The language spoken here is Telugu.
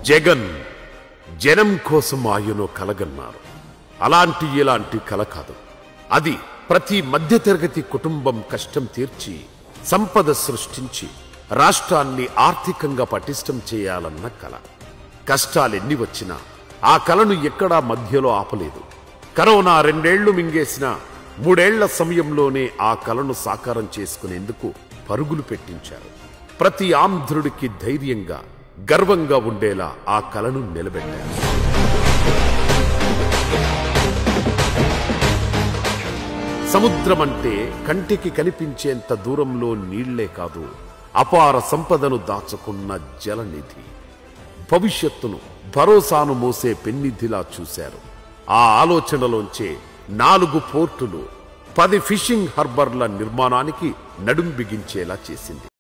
జగన్ జనం కోసం ఆయనో కలగన్నారు. అలాంటి ఇలాంటి కల కాదు. అది ప్రతి మధ్యతరగతి కుటుంబం కష్టం తీర్చి సంపద సృష్టించి రాష్ట్రాన్ని ఆర్థికంగా పటిష్టం చేయాలన్న కల. కష్టాలెన్ని వచ్చినా ఆ కలను ఎక్కడా మధ్యలో ఆపలేదు. కరోనా 2 ఏళ్లు మింగేసిన 3 ఏళ్ల సమయంలోనే ఆ కలను సాకారం చేసుకునేందుకు పరుగులు పెట్టించారు. ప్రతి ఆంధ్రుడికి ధైర్యంగా గర్వంగా ఉండేలా ఆ కలను నిలబెట్టారు. సముద్రం అంటే కంటికి కనిపించేంత దూరంలో నీళ్లే కాదు, అపార సంపదను దాచుకున్న జలనిధి. భవిష్యత్తును భరోసాను మోసే పెన్నిధిలా చూశారు. ఆ ఆలోచనలోంచే 4 పోర్టులు 10 ఫిషింగ్ హార్బర్ల నిర్మాణానికి నడుం బిగించేలా చేసింది.